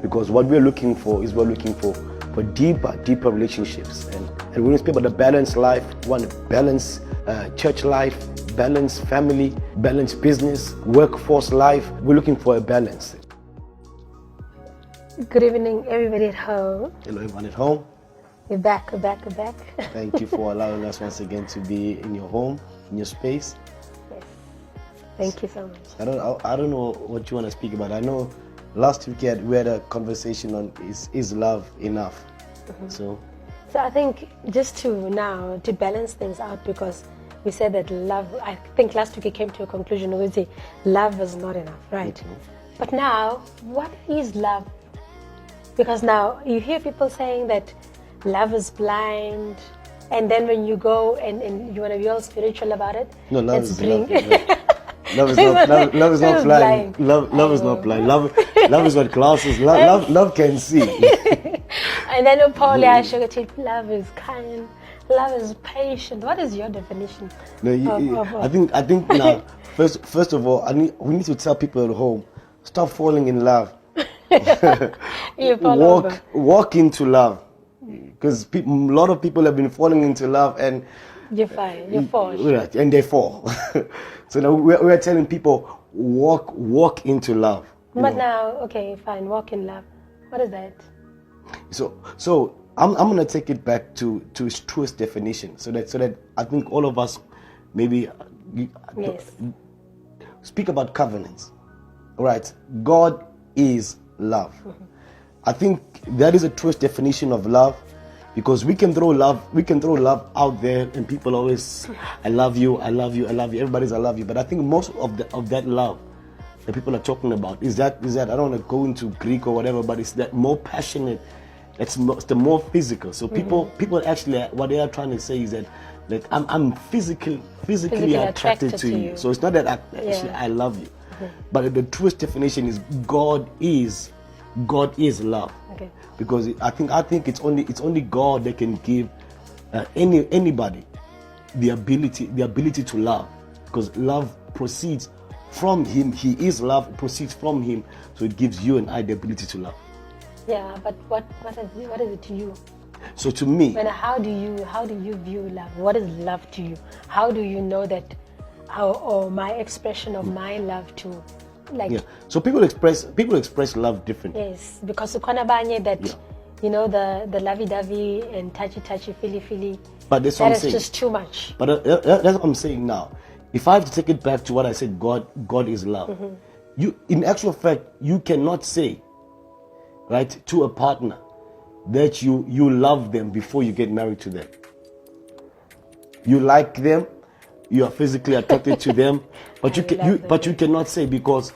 Because what we're looking for is for deeper relationships. And when we speak about the balanced life, one balanced church life, balanced family, balanced business, workforce life, we're looking for a balance. Good evening, everybody at home. Hello, everyone at home. We're back. Thank you for allowing us once again to be in your home, in your space. Yes. Thank you so much. I don't know what you want to speak about. I know last week we had a conversation on is love enough? So I think just to balance things out, because we said that love, I think last week we came to a conclusion where we say love is not enough, right? Mm-hmm. But now, what is love? Because now you hear people saying that love is blind, and then when you go and you want to be all spiritual about it, no, love is blind. Love is not blind. Love is not blind. Love is what glasses. Love can see. And then Paul, love is kind. Love is patient. What is your definition? No, I think now. First of all, we need to tell people at home, stop falling in love. Walk into love, because a lot of people have been falling into love and you fall, and they fall. So now we're telling people walk into love. But now, okay, fine, walk in love. What is that? So I'm gonna take it back to its truest definition, so that I think all of us maybe speak about covenants. All right, God is love. Mm-hmm. I think that is a truest definition of love, because we can throw love out there and people always, I love you, everybody's I love you. But I think most of that love that people are talking about is that I don't want to go into Greek or whatever, but it's that more passionate, it's the more physical. So people actually, what they are trying to say is that I'm physically attracted to you. So it's not that I love you. But the truest definition is God is love. Okay. Because I think it's only God that can give anybody the ability to love, because love proceeds from Him. He is love, proceeds from Him, so it gives you and I the ability to love. Yeah, but what is it to you? So to me, how do you view love? What is love to you? How do you know that? Or my expression of my love to, So people express love differently. Yes, because ukona that the lovey-dovey and touchy feely. But that's that is just too much. But that's what I'm saying now. If I have to take it back to what I said, God is love. Mm-hmm. You, in actual fact, you cannot say, right, to a partner that you love them before you get married to them. You like them. You are physically attracted to them, but you cannot say, because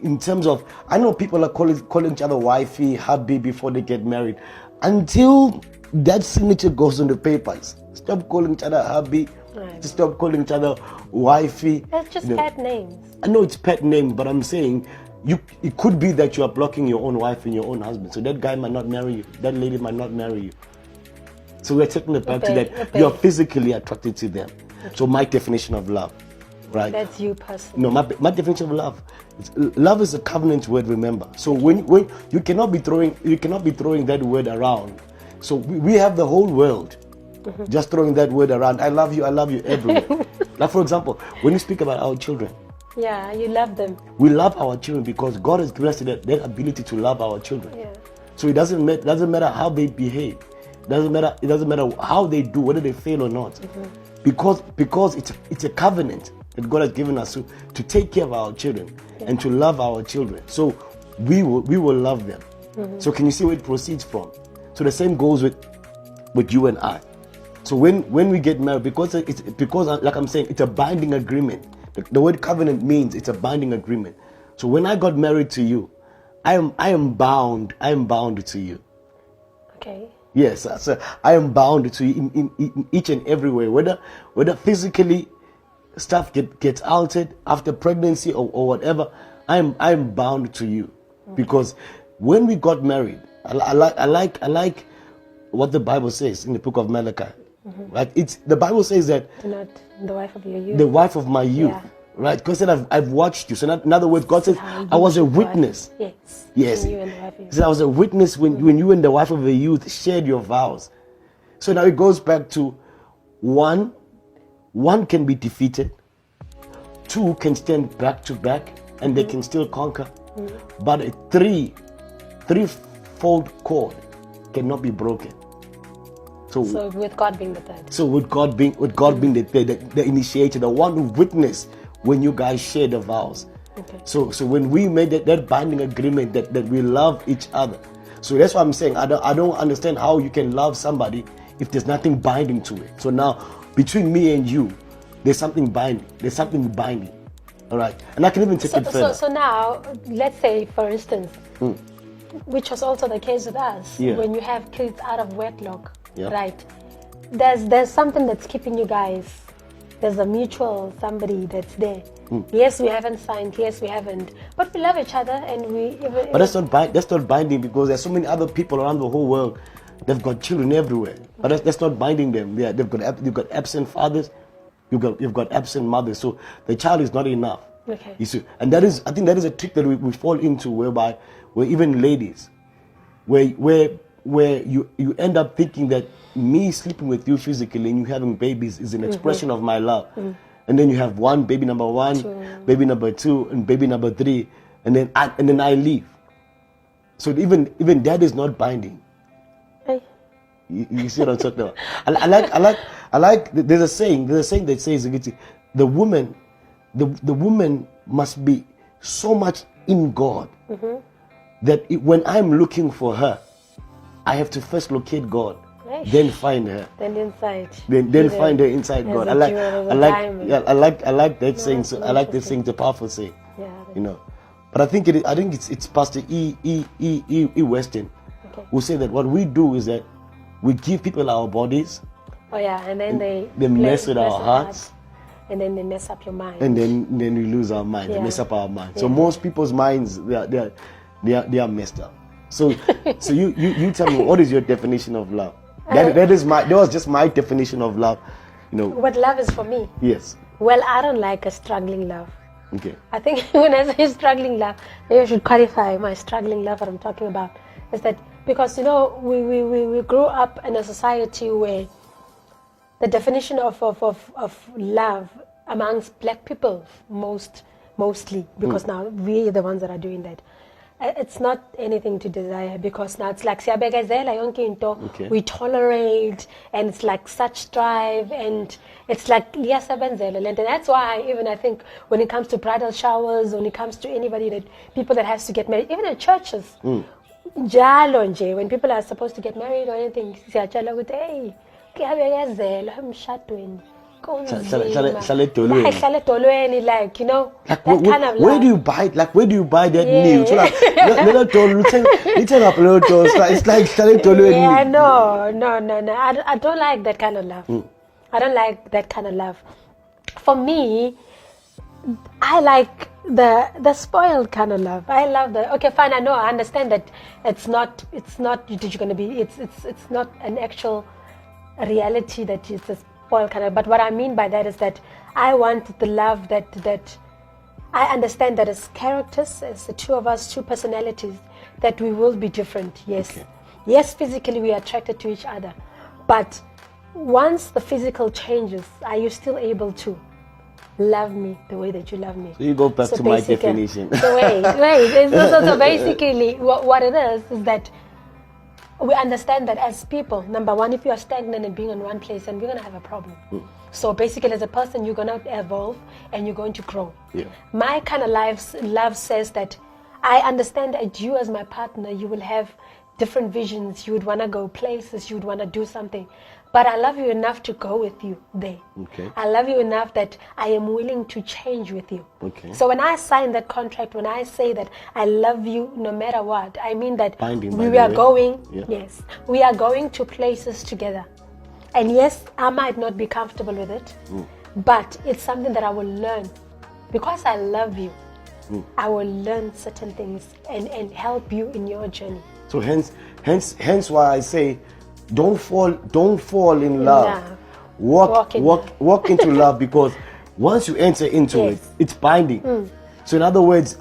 in terms of, I know people are calling each other wifey, hubby before they get married. Until that signature goes on the papers, stop calling each other hubby. Right. Stop calling each other wifey. That's just pet names. I know it's pet names, but I'm saying it could be that you are blocking your own wife and your own husband. So that guy might not marry you. That lady might not marry you. So we're taking it back to that. You are physically attracted to them. Okay. So my definition of love, right? That's you personally. No, my definition of love. Love is a covenant word. Remember. So when you cannot be throwing that word around. So we have the whole world just throwing that word around. I love you everywhere. Like for example, when you speak about our children. Yeah, you love them. We love our children because God has given us that ability to love our children. Yeah. So it doesn't matter how they behave. It doesn't matter how they do, whether they fail or not. Because it's a covenant that God has given us to take care of our children and to love our children. So we will love them. So can you see where it proceeds from? So the same goes with you and I. So when we get married, because like I'm saying, it's a binding agreement. The word covenant means it's a binding agreement. So when I got married to you, I am bound to you. Okay. Yes, so I am bound to you in each and every way. Whether physically stuff gets altered after pregnancy or whatever, I am bound to you. Because when we got married, I like what the Bible says in the book of Malachi. Right? The Bible says that not the wife of your youth. The wife of my youth. Yeah. Right? God said, I've watched you. So in other words, God says, I was a witness. Yes. You and the wife of He said, I was a witness when you and the wife of the youth shared your vows. So now it goes back to one can be defeated. Two can stand back to back and they can still conquer. But a threefold cord cannot be broken. So with God being the third. So with God being the third, the initiator, the one who witnessed when you guys shared the vows. Okay. So when we made that binding agreement that we love each other. So that's why I'm saying I don't understand how you can love somebody if there's nothing binding to it. So now between me and you, there's something binding. There's something binding. All right. And I can even take it further. So now, let's say, for instance, which was also the case with us, when you have kids out of wedlock, right? There's something that's keeping you guys. There's a mutual somebody that's there. Yes, we haven't signed. Yes, we haven't. But we love each other, and But that's not binding because there's so many other people around the whole world. They've got children everywhere, but that's not binding them. They've got absent fathers, you've got absent mothers. So the child is not enough. Okay. You see, and I think that is a trick that we fall into, where even ladies, where you end up thinking that me sleeping with you physically and you having babies is an expression of my love. And then you have one baby number one, baby number two, and baby number three, and then I leave. So even that is not binding. Hey. You see what I'm talking about? I like. There's a saying that says the woman must be so much in God that when I'm looking for her, I have to first locate God. Then find her. Then inside. Then find her inside God. I like that saying. So I like that saying. It's a powerful saying. Yeah. But I think it's Pastor E. Weston who say that what we do is that we give people our bodies. Oh yeah, and then they mess with our hearts. And then they mess up your mind. And then we lose our minds. They mess up our minds. So most people's minds they are messed up. So you tell me, what is your definition of love? That was just my definition of love. What love is for me. Yes. Well, I don't like a struggling love. Okay. I think when I say struggling love, maybe I should qualify my struggling love. What I'm talking about is that because we grew up in a society where the definition of love amongst black people mostly because now we are the ones that are doing that. It's not anything to desire because now it's like we tolerate and it's like such strive and it's like and that's why even I think when it comes to bridal showers, when it comes to people that has to get married, even in churches, when people are supposed to get married or anything, hey, like, that kind of love. Where do you buy that news? It's like yeah, no. I don't like that kind of love. I don't like that kind of love. For me, I like the spoiled kind of love. I love okay, fine, I understand that it's not an actual reality that it's a spoiled kind of, but what I mean by that is that I want the love that I understand that as characters, as the two of us, two personalities, that we will be different. Yes. Okay. Yes, physically we are attracted to each other, but once the physical changes, are you still able to love me the way that you love me? So you go back to my definition. So wait. So basically what it is that we understand that as people, number one, if you are stagnant and being in one place, then we're going to have a problem. So basically, as a person, you're going to evolve and you're going to grow. Yeah. My kind of love says that I understand that you as my partner, you will have different visions. You would want to go places. You would want to do something. But I love you enough to go with you there. Okay. I love you enough that I am willing to change with you. Okay. So when I sign that contract, when I say that I love you no matter what, I mean that we are going to places together. And yes, I might not be comfortable with it, but it's something that I will learn. Because I love you, I will learn certain things and help you in your journey. So hence why I say, don't fall in love. Walk into love, because Once you enter into it, Yes. it's binding. So in other words,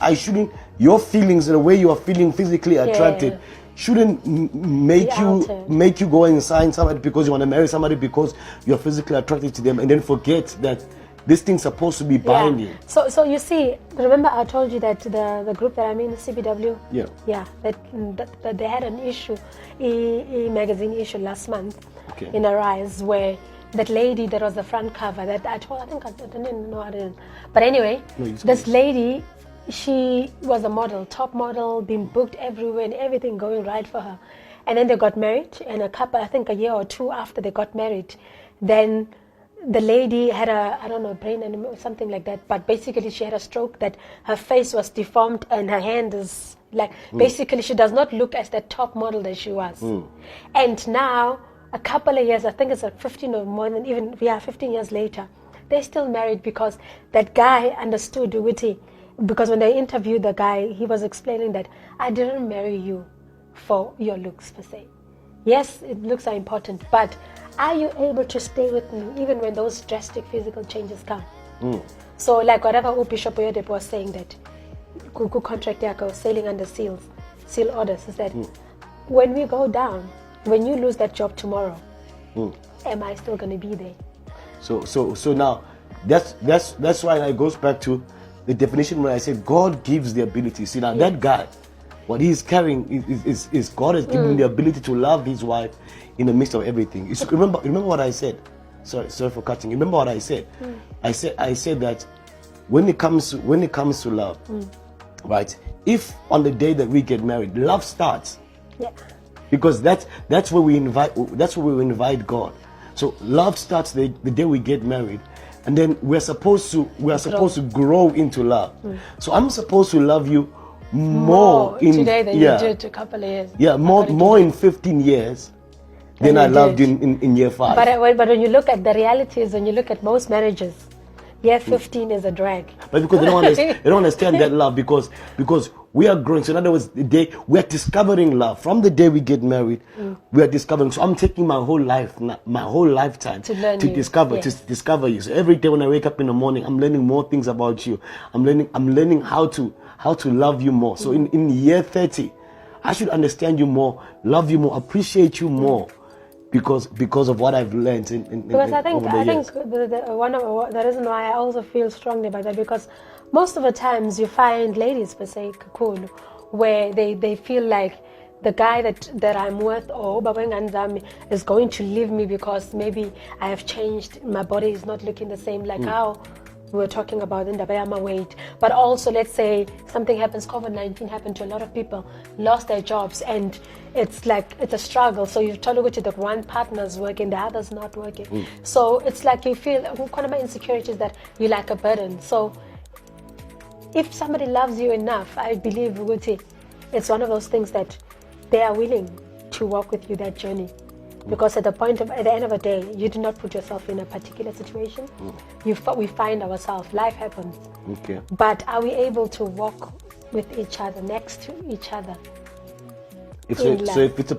your feelings, the way you are feeling physically attracted, shouldn't make you go and sign somebody because you want to marry somebody because you're physically attracted to them, and then forget that this thing's supposed to be binding. So you see, remember I told you that the group that I'm in, the CBW, that they had an issue, a magazine issue last month in Arise, where that lady that was the front cover that I didn't know. But anyway, this lady, she was a model, top model, being booked everywhere and everything going right for her. And then they got married, and a year or two after they got married, then the lady had brain anemia or something like that. But basically she had a stroke, that her face was deformed and her hand is like, basically she does not look as that top model that she was. And now, a couple of years, I think it's like 15 or more than 15 years later, they're still married because that guy understood Witty. Because when they interviewed the guy, he was explaining that I didn't marry you for your looks per se. Yes, looks are important, but are you able to stay with me even when those drastic physical changes come? So like whatever Bishop Oyedepo was saying, that contract yako sailing under seal orders, is that when we go down, when you lose that job tomorrow, am I still going to be there? So now that's why it goes back to the definition when I said God gives the ability. See now that guy, what he's carrying is God has given him the ability to love his wife in the midst of everything. Remember what I said. Sorry for cutting. Remember what I said. I said that when it comes to love, right? If on the day that we get married, love starts. Yeah. Because that's where we invite God. So love starts the day we get married, and then we're supposed to grow into love. So I'm supposed to love you more in today than you did a couple of years. Yeah, more in 15 years than I loved you in year 5. But when you look at the realities, when you look at most marriages, year 15 is a drag. But because they don't understand that love, because we are growing. So in other words, we are discovering love from the day we get married. We are discovering. So I'm taking my whole lifetime to discover you. So every day when I wake up in the morning, I'm learning more things about you. I'm learning how to love you more. So in year 30, I should understand you more, love you more, appreciate you more. Because of what I've learned I think the reason why I also feel strongly about that, because most of the times you find ladies per se where they feel like the guy that I'm with or is going to leave me because maybe I have changed, my body is not looking the same, like how we were talking about in the Bayama weight. But also, let's say something happens, COVID-19 happened to a lot of people, lost their jobs, and it's a struggle. So you've told me that one partner's working, the other's not working. So it's like you feel one of my insecurities that you like a burden. So if somebody loves you enough, I believe it's one of those things that they are willing to walk with you that journey. Because at the end of the day, you do not put yourself in a particular situation. We find ourselves. Life happens. Okay. But are we able to walk with each other, next to each other? If it's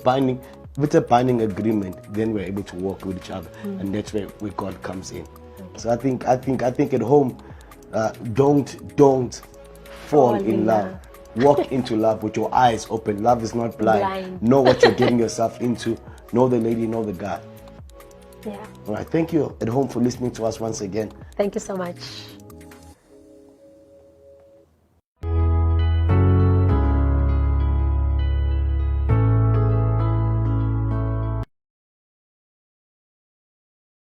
a binding agreement, then we're able to walk with each other, and that's where God comes in. Okay. So I think at home, don't fall in love. Walk into love with your eyes open. Love is not blind. Know what you're getting yourself into. Know the lady, know the guy. Yeah. All right. Thank you at home for listening to us once again. Thank you so much.